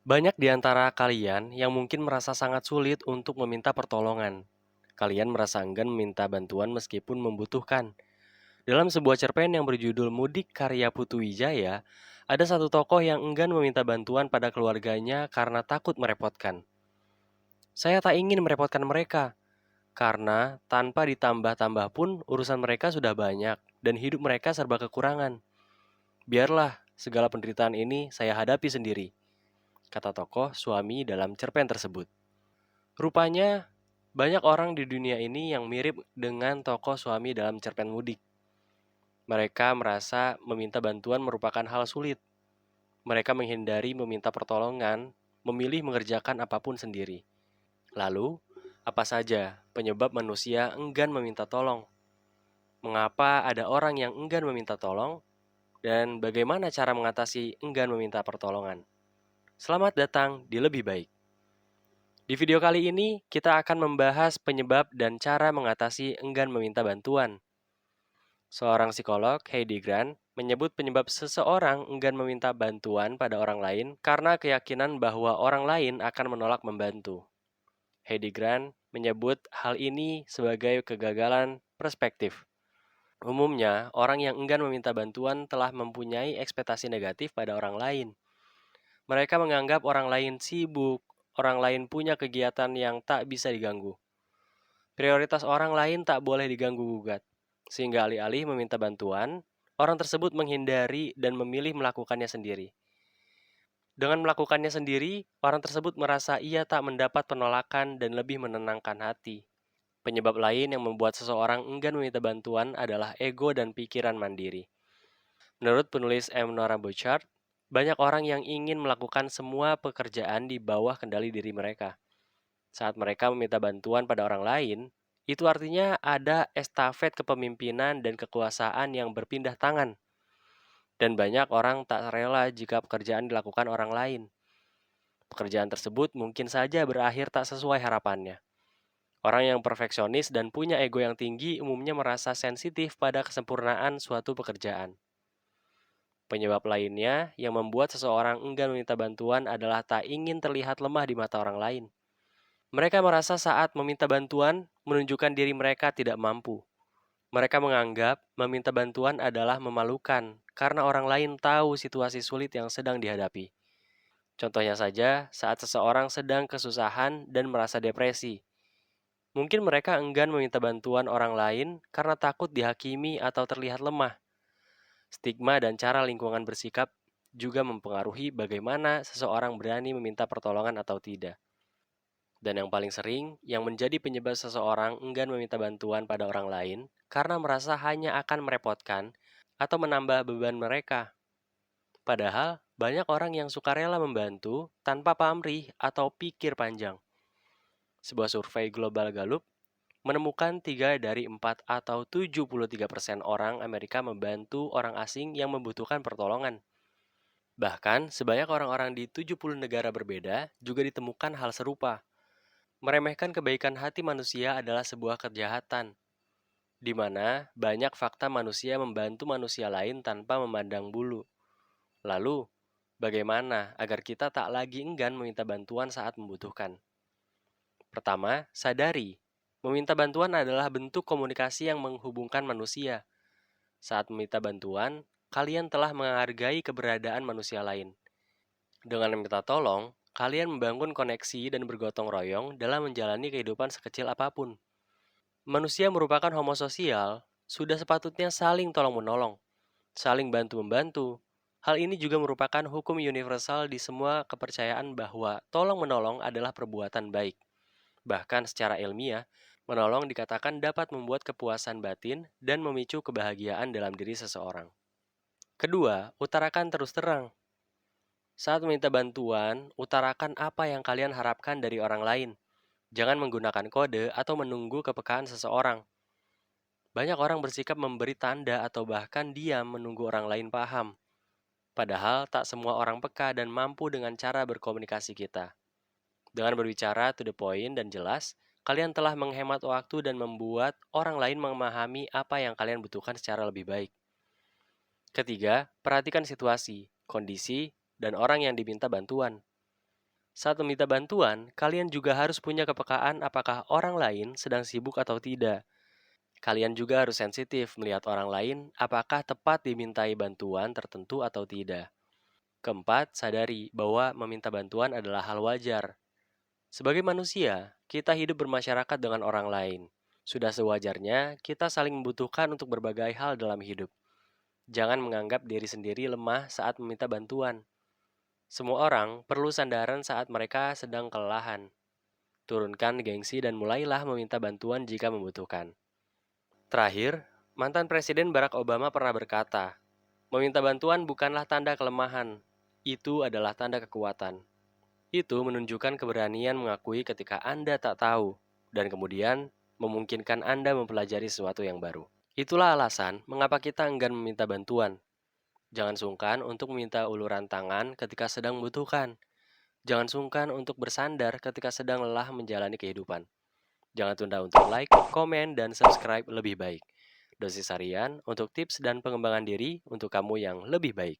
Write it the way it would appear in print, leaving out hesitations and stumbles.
Banyak di antara kalian yang mungkin merasa sangat sulit untuk meminta pertolongan. Kalian merasa enggan meminta bantuan meskipun membutuhkan. Dalam sebuah cerpen yang berjudul Mudik karya Putu Wijaya, ada satu tokoh yang enggan meminta bantuan pada keluarganya karena takut merepotkan. Saya tak ingin merepotkan mereka, karena tanpa ditambah-tambah pun urusan mereka sudah banyak dan hidup mereka serba kekurangan. Biarlah segala penderitaan ini saya hadapi sendiri, kata tokoh suami dalam cerpen tersebut. Rupanya, banyak orang di dunia ini yang mirip dengan tokoh suami dalam cerpen Mudik. Mereka merasa meminta bantuan merupakan hal sulit. Mereka menghindari meminta pertolongan, memilih mengerjakan apapun sendiri. Lalu, apa saja penyebab manusia enggan meminta tolong? Mengapa ada orang yang enggan meminta tolong? Dan bagaimana cara mengatasi enggan meminta pertolongan? Selamat datang di Lebih Baik. Di video kali ini, kita akan membahas penyebab dan cara mengatasi enggan meminta bantuan. Seorang psikolog, Heidi Grant, menyebut penyebab seseorang enggan meminta bantuan pada orang lain karena keyakinan bahwa orang lain akan menolak membantu. Heidi Grant menyebut hal ini sebagai kegagalan perspektif. Umumnya, orang yang enggan meminta bantuan telah mempunyai ekspektasi negatif pada orang lain. Mereka menganggap orang lain sibuk, orang lain punya kegiatan yang tak bisa diganggu. Prioritas orang lain tak boleh diganggu-gugat. Sehingga alih-alih meminta bantuan, orang tersebut menghindari dan memilih melakukannya sendiri. Dengan melakukannya sendiri, orang tersebut merasa ia tak mendapat penolakan dan lebih menenangkan hati. Penyebab lain yang membuat seseorang enggan meminta bantuan adalah ego dan pikiran mandiri. Menurut penulis M. Nora Bouchard, banyak orang yang ingin melakukan semua pekerjaan di bawah kendali diri mereka. Saat mereka meminta bantuan pada orang lain, itu artinya ada estafet kepemimpinan dan kekuasaan yang berpindah tangan. Dan banyak orang tak rela jika pekerjaan dilakukan orang lain. Pekerjaan tersebut mungkin saja berakhir tak sesuai harapannya. Orang yang perfeksionis dan punya ego yang tinggi umumnya merasa sensitif pada kesempurnaan suatu pekerjaan. Penyebab lainnya yang membuat seseorang enggan meminta bantuan adalah tak ingin terlihat lemah di mata orang lain. Mereka merasa saat meminta bantuan menunjukkan diri mereka tidak mampu. Mereka menganggap meminta bantuan adalah memalukan karena orang lain tahu situasi sulit yang sedang dihadapi. Contohnya saja, saat seseorang sedang kesusahan dan merasa depresi. Mungkin mereka enggan meminta bantuan orang lain karena takut dihakimi atau terlihat lemah. Stigma dan cara lingkungan bersikap juga mempengaruhi bagaimana seseorang berani meminta pertolongan atau tidak. Dan yang paling sering, yang menjadi penyebab seseorang enggan meminta bantuan pada orang lain karena merasa hanya akan merepotkan atau menambah beban mereka. Padahal, banyak orang yang sukarela membantu tanpa pamrih atau pikir panjang. Sebuah survei global Gallup menemukan 3 dari 4 atau 73% orang Amerika membantu orang asing yang membutuhkan pertolongan. Bahkan, sebanyak orang-orang di 70 negara berbeda juga ditemukan hal serupa. Meremehkan kebaikan hati manusia adalah sebuah kejahatan, di mana banyak fakta manusia membantu manusia lain tanpa memandang bulu. Lalu, bagaimana agar kita tak lagi enggan meminta bantuan saat membutuhkan? Pertama, sadari, meminta bantuan adalah bentuk komunikasi yang menghubungkan manusia. Saat meminta bantuan, kalian telah menghargai keberadaan manusia lain. Dengan meminta tolong, kalian membangun koneksi dan bergotong royong dalam menjalani kehidupan sekecil apapun. Manusia merupakan homo sosial, sudah sepatutnya saling tolong-menolong, saling bantu-membantu. Hal ini juga merupakan hukum universal di semua kepercayaan bahwa tolong-menolong adalah perbuatan baik. Bahkan secara ilmiah, menolong dikatakan dapat membuat kepuasan batin dan memicu kebahagiaan dalam diri seseorang. Kedua, utarakan terus terang. Saat meminta bantuan, utarakan apa yang kalian harapkan dari orang lain. Jangan menggunakan kode atau menunggu kepekaan seseorang. Banyak orang bersikap memberi tanda atau bahkan diam menunggu orang lain paham. Padahal tak semua orang peka dan mampu dengan cara berkomunikasi kita. Dengan berbicara to the point dan jelas, kalian telah menghemat waktu dan membuat orang lain memahami apa yang kalian butuhkan secara lebih baik. Ketiga, perhatikan situasi, kondisi, dan orang yang diminta bantuan. Saat meminta bantuan, kalian juga harus punya kepekaan apakah orang lain sedang sibuk atau tidak. Kalian juga harus sensitif melihat orang lain apakah tepat dimintai bantuan tertentu atau tidak. Keempat, sadari bahwa meminta bantuan adalah hal wajar. Sebagai manusia, kita hidup bermasyarakat dengan orang lain. Sudah sewajarnya kita saling membutuhkan untuk berbagai hal dalam hidup. Jangan menganggap diri sendiri lemah saat meminta bantuan. Semua orang perlu sandaran saat mereka sedang kelelahan. Turunkan gengsi dan mulailah meminta bantuan jika membutuhkan. Terakhir, mantan Presiden Barack Obama pernah berkata, "Meminta bantuan bukanlah tanda kelemahan, itu adalah tanda kekuatan." Itu menunjukkan keberanian mengakui ketika Anda tak tahu, dan kemudian memungkinkan Anda mempelajari sesuatu yang baru. Itulah alasan mengapa kita enggan meminta bantuan. Jangan sungkan untuk meminta uluran tangan ketika sedang membutuhkan. Jangan sungkan untuk bersandar ketika sedang lelah menjalani kehidupan. Jangan tunda untuk like, komen, dan subscribe lebih baik. Dosis harian untuk tips dan pengembangan diri untuk kamu yang lebih baik.